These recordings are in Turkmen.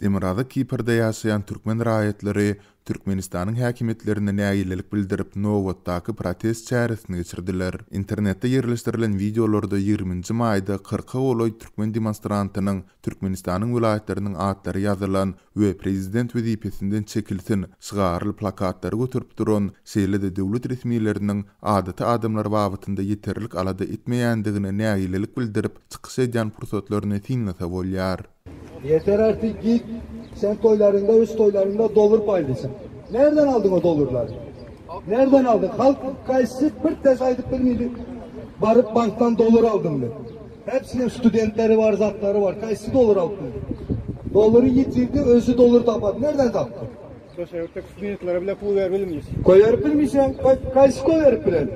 Demirada Kipr'de ýaşaýan türkmen raýatlary Türkmenistanyň häkimetlerine näýilelik bildirip Nowatdaky protest çäresini geçirdiler. Internetde ýerleşdirilen videolarda 20-nji maýda 40 oloý türkmen demonstrantynyň Türkmenistanyň vilayetleriniň adlary ýazylan we prezident wezipesinden çekilsin şygarly plakatlary götürüp duran şeýle-de döwlet resmiýetleriniň adaty adamlar wagtynda ýeterlik alada etmeýändigine näýilelik bildirip çykyş edýän pursatlaryny tiňlese bolýar. Yeter artık, git sen toylarında, öz toylarında dolar paylaşın. Nereden aldın o dolarları? Nereden aldın? Halk kayısı bir tez aydık bilmiydi. Barıp banktan dolar aldım dedi. Hepsinin studentleri var, zatları var. Kayısı dolar aldım dedi. Doları yitirdi, özü dolar tapadı. Nereden taptı? Sosyallikte studentlere bile pul vermeli miyiz? Koyarıp bilmiysen, kayısı koyarıp bilen.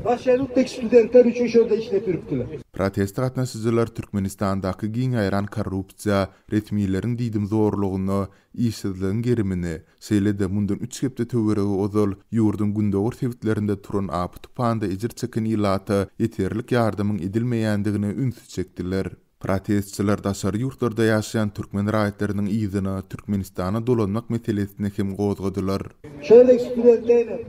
Başarılıktaki studentler üçün şöyle işletiripdiler. Protest gatnaşyjylar Türkmenistandaky giň aýran korrupsiýa, resmiýetlerin diýdim zorlugyny, işsizligiň gerimini, şeýle-de mundan 3 hepde töweregi ozal ýurdun gündöwür sebitlerinde turan apytypanda ejir çekin ýylaty ýeterlik ýardymyň edilmeýändigine ünsüz çekdiler. Protestçiler daşary ýurtlarda ýaşaýan türkmen raýatlarynyň ýygyny Türkmenistana dolanmak meselesine hem gozgadylar. Şöyle studentler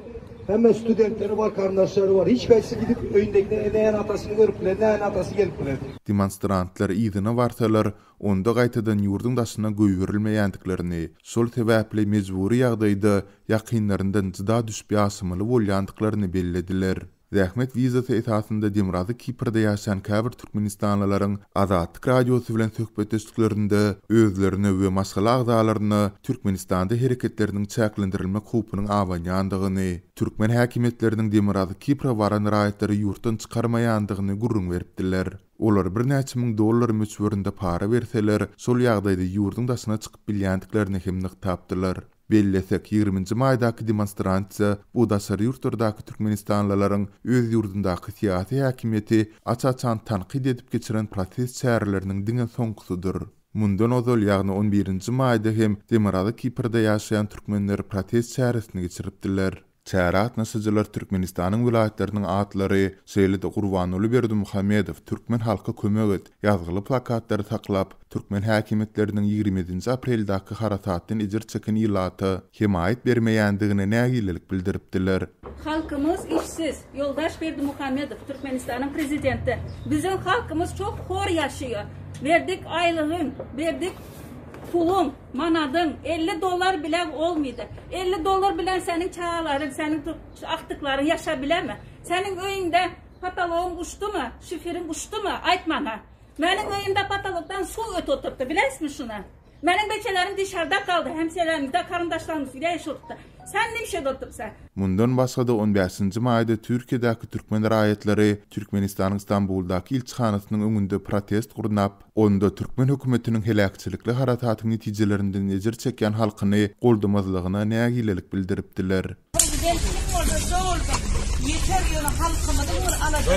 hemen studentleri var, kardeşleri var. Hiç kayısı gidip öýündekine näýän atasını görüp bilen, näýän atasy gelip bilen. Demonstrantlar ýygyny barsalar, onda gaýtadan ýurdun daşyna göýürilmeýändiklerini, şol sebäpli mejburi ýagdaýda ýakynlaryndan jyda düşüp ýaşamaly bolýandyklaryny bellediler. Zähmet wizasy esasında Demirada Kipr'de ýaşaýan käbir türkmenistanlylaryň Azatlyk radiosy bilen söhbetleşiklerinde özlerini we maşgala agzalaryny Türkmenistanda hereketleriniň çäklendirilmek hukumunyň awanýandygyny, türkmen häkimetleriniň Demirada Kipra baran raýatlary ýurtdan çykarmaýandygyny gurrun beripdiler. Olar bir näçe miň dollar möçberinde para berseler, şol ýagdaýda ýurdun daşyna çykyp bilýändiklerini hem nyk tapdylar. Bellesek 20-nji maýdaky demonstrantsiýa bu daşary ýurtlardaky türkmenistanlylaryň öz ýurdundaky syýasy häkimiýeti açaçan tanqid edip geçiren protest çäreleriniň diňe soňgusydyr. Mundan ozal ýagny 11-nji maýda hem Demirada Kipr'de ýaşaýan türkmenler protest çäresini geçiripdiler. Çäre atnaşyjylar Türkmenistanyň vilayetleriniň adlary, şeýle-de Gurbanuly Berdimuhammedow türkmen halka kömek et ýazgyly plakatlary taklap, türkmen häkimetleriniň 27-nji apreldaky harakatdan ejir çekin ýylaty himayet bermeýändigine näýilelik bildiripdiler. Halkımız işsiz. Yoldaş Berdimuhammedow Türkmenistanyň prezidenti. Bizim halkımız çok hor ýaşaýar. Verdik aylığın, verdik pulun, manadın, 50 dolar bile olmaydı. 50 dolar bilen senin çağaların, senin aktıkların yaşa bileme. Senin öyünde pataloğun uçtu mu, şifirin uçtu mu, aytmana. Benim öyümde patologdan su öt oturttu, bilesiniz şunu? Benim beçelerim dışarıda kaldı, hemşehrilerimizde, karındaşlarımız ile yaşadıktı. Sen ne işe oturtsan? Mundan başga da 15-nji maýda Türkiýedäki türkmen raýatlary Türkmenistanyň Istanbuldaky ilçihanasynyň öňünde protest gurnap, onda türkmen hökümetiniň helakçylikli harakatynyň netijelerinden ejir çekýän halkyny goldamazlygyna näýilelik bildiripdiler. Yeter ýöne halkymyň bir alady.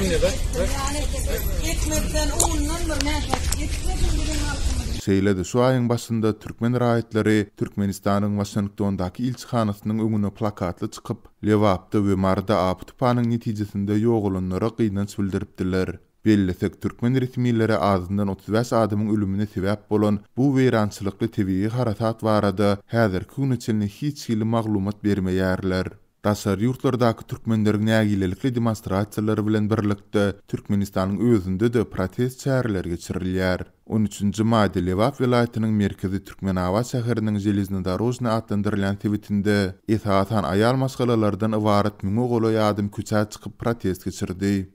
Ekmekden undan bir näçe yetmedi halkymyň. Şeýle-de şu aýyň başynda türkmen raýatlary Türkmenistanyň Washingtondaky ilçihanasynyň öňüne plakatly çykyp, Lewapda we Marda apytypanyň netijesinde ýogulanlara gynanç bildiripdiler. Bellesek türkmen resmiýetleri azyndan 35 adamyň ölümine sebäp bolan bu weýrançylykly tebii harakat barada häzirki gün içinde hiç ýyly maglumat bermeýärler. Daşary ýurtlardaky türkmenleriň näýilelikli demonstrasiýalary bilen birlikde Türkmenistanyň özünde de protest çäreleri geçirilýär. 13-nji maýda Lewap vilayatynyň merkezi Türkmenawa şäheriniň Jelezny Darojny adlandyrylan sebitinde esasan aýal maskalalardan ibaret miňe golaý adam köçä çykyp protest geçirdi.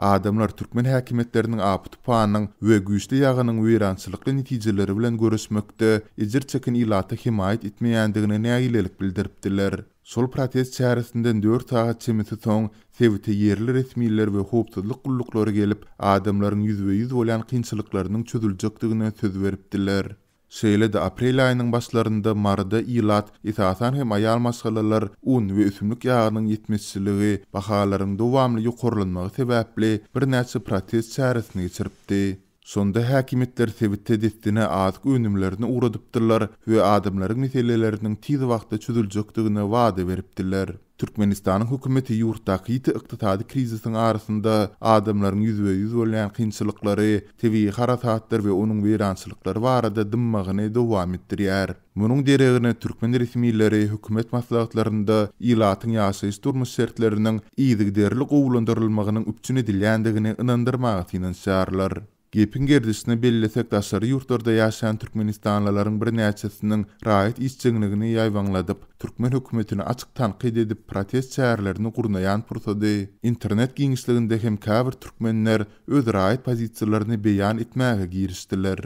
Adamlar türkmen häkimetleriniň apytypanyň we güýçli ýagynyň weýrançylykly netijeleri bilen görüşmekde ejir çekin ýylaty himayet etmeýändigine näýilelik bildiripdiler. Şol protest çäresinden 4 saat çemeti soň sebite ýerli resmiýetler we howpsuzlyk gullukları gelip adamlaryň ýüzbe-ýüz bolan kynçylyklarynyň çözüljekdigine söz beripdiler. Şeýle-de aprel aýynyň başlarynda Marda ýylat esasan hem aýal maskalalar un we üsümlik ýagynyň ýetmezçiligi bahalaryň dowamly ýokarlanmagy sebäpli bir näçe protest çäresini geçiripdi. Sonda häkimetler sebitde destine azk önümlerini uğradypdylar we adamlaryň meseleleriniň tiz wagtda çözüljekdigine wada beripdiler. Türkmenistanyň hökümeti ýurtdaky ykdysady krizisiň arasynda adamlaryň ýüzbe-ýüz bolan kynçylyklary, tebii harasatlar we onuň weýrançylyklary barada dymmagyny dowam etdirýär. Munyň deregine türkmen resmiýetleri hökümet maslahatlarynda ilatyň ýaşaýyş durmuş şertleriniň ýygyderli gowlandyrylmagynyň üpçün edilýändigini ynandyrmagy tinanşarlar. Gepin gerdisine bellisek daşary ýurtlarda ýaşaýan türkmenistanlylaryň bir näçesiniň raýat işçiligini ýaýwanladyp, türkmen hökümetini açyk tanqid edip protest çärelerini gurnaýan pursady. İnternet giňişliginde hem käbir türkmenler öz raýat pozisiýalaryny beýan etmäge girişdiler.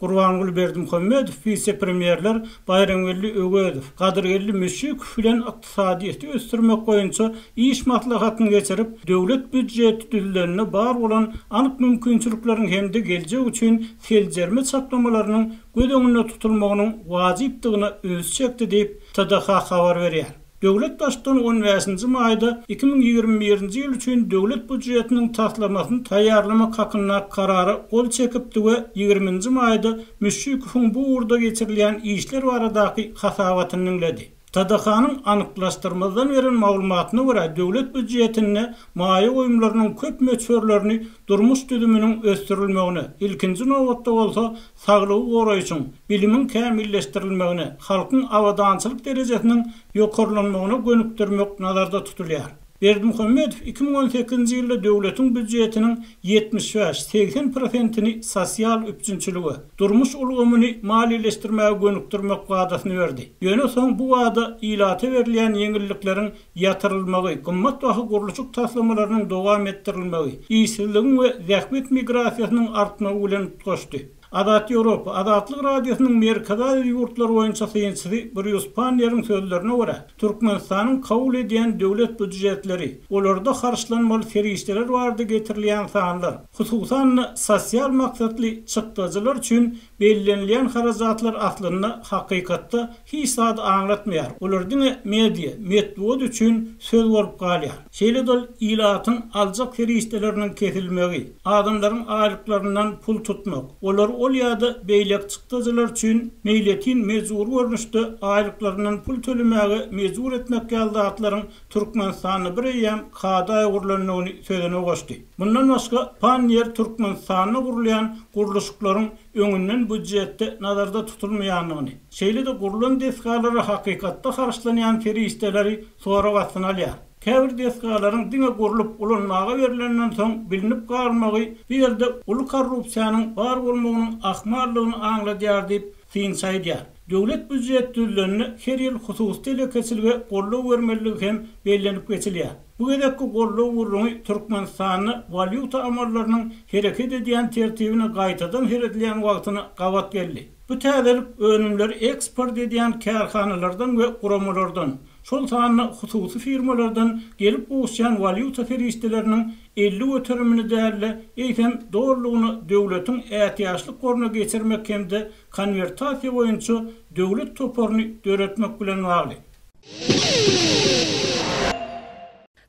Gurbanguly Berdimuhammedow, vice-premierler Bayramweli Ögedow, Gadyrgelli Müşük bilen ykdysadyýetdi ösdürmek goýunça iş maslahatyny geçirip, döwlet büdjeti düzlenine bar bolan anyk mümkinçilikleriň hemde geljek üçin seljerme çaplamalarynyň göz öňünde tutulmagynyň wajypdygyna öz çekdi diýip TDH habar berýär. Döwlet başçyny 15-nji maýda 2021-nji ýyl üçin döwlet budjetiniň taslamasyny taýýarlamak hakyna karary gol çekipdi we 20-nji maýda Müşükowyň bu urda geçirilýän işler baradaky hasabatyny dinledi. TDH-nyň anyklaşdyrmadan beren maglumatyna görä döwlet budjetine maýa goýumlarynyň köp möçberlerini durmuş düzüminiň ösdürilmegine, ilkinji nowatda bolsa saglygy goraýşyň bilimiň kämilleşdirilmegine, halkyň awadançylyk derejesiniň ýokarlanmagyna gönükdirmek nazarda tutulýar. Berdimuhammedow 2018-nji ýylda döwletiň budjetiniň 75-80%-ni sosial üpçünçiligi, durmuş ulgamyny maliýeleşdirmäge gönükdirmek wadasyny berdi. Ýöne soň bu wada ilaty berilýän ýeňillikleriň ýatyrylmagy, gymmat baha gurulşyk taslamalarynyň dowam etdirilmegi, işsizligiň we zähmet migrasiýasynyň artmagy bilen tutuşdy. Adat Ýewropa, Adatlyk radiosynyň Merkezi ýurtlary boýunça synçysy Bruce Panner'in sözlerine görä, Türkmenistanyň kabul edýän döwlet budjetleri, olarda harçlanmaly ferişdeler bardy getirilýän sanlar, hususan sosial maksatly çykdyjylar üçin bellenilýän harajatlar aslynda hakykatda hiç zat aňlatmaýar. Olaryň media, medwod üçin söz bolup galýar. Şeýle dol ilatyň aljak ferişdeleriniň kesilmegi, adamlaryň aýlyklaryndan pul tutmak, olar ol ýa-da beýlek çykdyjylar üçin meýletin mejbur görnüşde aýlyklaryndan pul tölemegi mejbur etmek ýaldatlaryň Türkmenistanyny bir ýam kada gurulanyny sözüne goşdy. Bundan başga Panyer Türkmenistanyny gurulýan guruluşyklaryň öňünden budjetde nazarda tutulmaýanlygyny, şeýle de gurulan desgalary hakykatda harçlanýan ferişdeleri sonra wasyny alýar. Käbir desgalaryň diňe gurulup ulanmaga berilenden soň bilinip galmagy bir ýerde uly korrupsiýanyň bar bolmagynyň ahmarlygyny aňladýar diýip synçaýdýar. Döwlet budjet düzlenini her ýyl hususy telekesilge gollaw bermeligi hem bellenip geçilýär. Bu gedekki gollaw uruny Türkmenistanyň valyuta amallarynyň hereket edýän tertibine gaýtadan heredilýän wagtyny gawat geldi. Bu täzelik önümleri eksport edýän kärhanalardan we guramalardan, şol sanyny hususy firmalardan gelip goşýan valyuta ferişdeleriniň 50 öterimini däle eýsem doğrulugyny döwletiň ätiýaçlyk goruna geçirmek hemde konvertasiýa boýunça döwlet toparyny döretmek bilen bagly.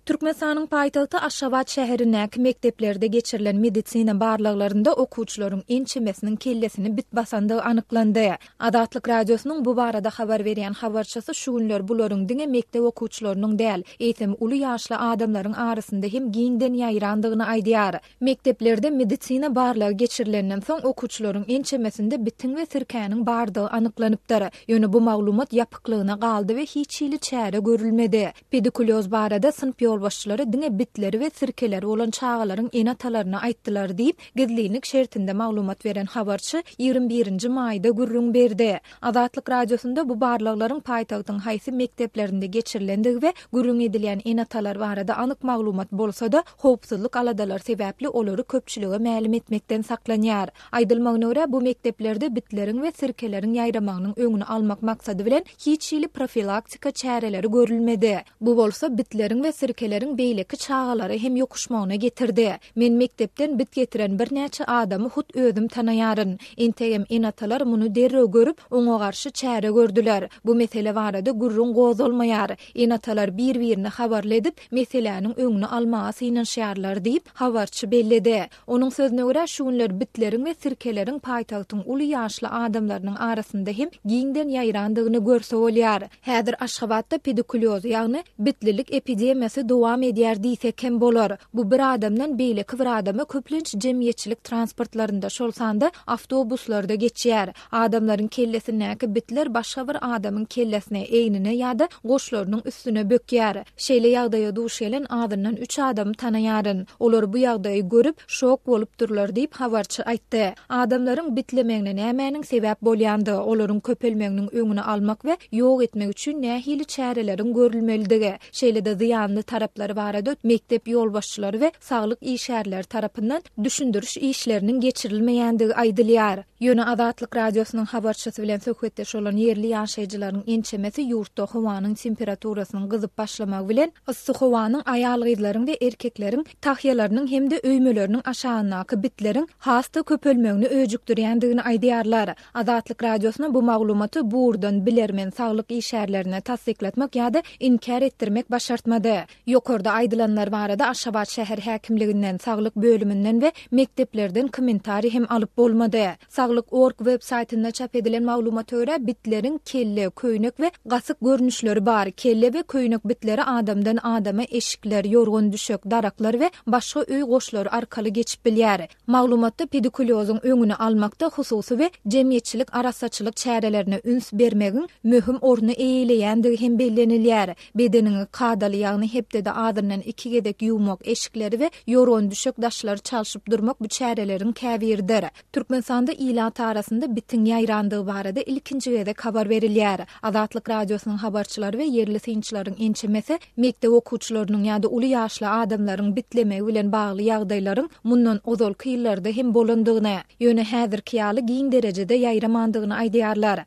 Türkmenistanyň paýtagty Aşgabat şäherindäki mekdeplerde geçirilen medisina barlyklarynda okuwçylaryň ençemesiniň kellesini bit basandygy anyklandy. Adatlyk radiosynyň bu barada habar berýän habarçysy şu günler bularyň diňe mektep okuwçylarynyň däl, eýsem uly ýaşly adamlaryň arasynda hem giňden ýaýrandygyny aýdýar. Mekdeplerde medisina barlygy geçirilenden soň okuwçylaryň ençemesinde bitin we sirkäniň bardygy anyklanypdyr. Ýöne bu maglumat ýapyklygyna galdy we hiç ýyly çäre görülmedi. Pedikuloz barada synp başçıları diňe bitleri we sirkeleri olan çağalaryň enatalaryna aýtdylar diýip gizlilik şertinde maglumat beren habarçy 21-nji maýda gürrüň berdi. Adatlyk radiosunda bu barlyklaryň paýtagtyň haýsy mekteplerinde geçirilendigi we gürrüň edilýän enatalar barada anyk maglumat bolsa-da howpsuzlyk aladalar sebäpli olary köpçülige mälim etmekden saklanýar. Aýdylmagyna görä bu mekteplerde bitleriň we sirkeleriň ýaýramagynyň öňüni almak maksady bilen hiç ýyly profilaktika çäreleri görülmedi. Bu bolsa bitleriň we sirkelerin beýleki çağalary hem ýokuşmagyna getirdi. Men mektepden bit getiren bir näçe adamy hut özüm tanaýaryn. Entegem enatalar muny derrew görüp oňa garşy çäre gördüler. Bu mesele barada gurrun gozulmaýar. Enatalar bir-birini habarly edip meselenin öňüni almaga synanşýarlar diýip habarçy belledi. Onuň sözüne görä şu günler bitlerin we sirkelerin paýtagtyň uly ýaşly adamlarynyň arasynda hem giňden ýaýrandygyny görse bolýar. Häzir Aşgabatda pedikuloz ýagny bitlilik epidemiýasy dowam edýär diýsek hem bolar. Bu bir adamdan beýleki bir adama köplenç jemgyýetçilik transportlarynda şolsanda awtobuslarda geçýär. Adamlaryň kellesindäki bitler başga bir adamyň kellesine eýnine ýa-da goşlarynyň üstüne bökýär. Şeýle ýagdaýa duş gelen adamdan 3 adam tanaýaryn. Olar bu ýagdaýy görüp şok bolup durlar diýip habarçy aýtdy. Adamlaryň bitlemegiне nämäniň sebäp bolýandy? Olaryň köpelmeginiň öňüni almak we ýok etmek üçin nähili çärelerin görülmeligi. Şeýle-de ziýanly taraplary barada mektep ýolbaşçylary we saglyk işgärleri tarapyndan düşündiriş işleriniň geçirilmeýändigi aýdylýar. Ýöne Azatlyk radiosynyň habarçysy bilen söhbetdeş bolan yerli ýaşaýjylaryň ençemesi ýurtda howanyň temperaturasynyň gyzyp başlamagy bilen yssyk howanyň aýalgyzlaryň we erkekleriň tahyýalarynyň hemde öýmeleriniň aşagynaky bitleriň hasta köpelmegini öjükdirýändigini aýdýarlar. Azatlyk radiosyna bu maglumaty burdan bilermen saglyk işgärlerini tasdikletmek ýa-da inkar etdirmek başartmady. Ýokarda aýdylanlar barada Aşgabat şäher häkimliginden, saglyk bölümünden we mekteplerden kommentari hem alyp bolmady. Saglyk.org web saýtynda çap edilen maglumata görä bitleriň kelle, köýnek we gasyk görnüşleri bar. Kelle we köýnek bitleri adamdan adama eşikler, ýorgun düşök, daraklar we başga öý goşlary arkaly geçip bilýär. Maglumatda pedikulozyň öňüni almakda hususy we jemgyýetçilik arasaçylyk çärelerine üns bermegiň möhüm orny eýleýändigi hem bellenilýär. Bedeniňi kadaly ýagny hepde de adyrdan 2 gedek ýuwmak eşikleri we ýorgun düşök daşlary çalşyp durmak bu çäreleriň käbirdir. Türkmenistanda ilat arasynda bitin ýaýrandygy barada ilkinji gedek habar berilýär. Azatlyk radiosynyň habarçylary we yerli synçylaryň ençemesi mektep okuwçylarynyň ýa-da uly ýaşly adamlaryň bitlemegi bilen bagly ýagdaýlaryň mundan ozal kyllarda hem bolandygyna, ýöne häzirki ýaly giň derejede ýaýramandygyny aýdýarlar.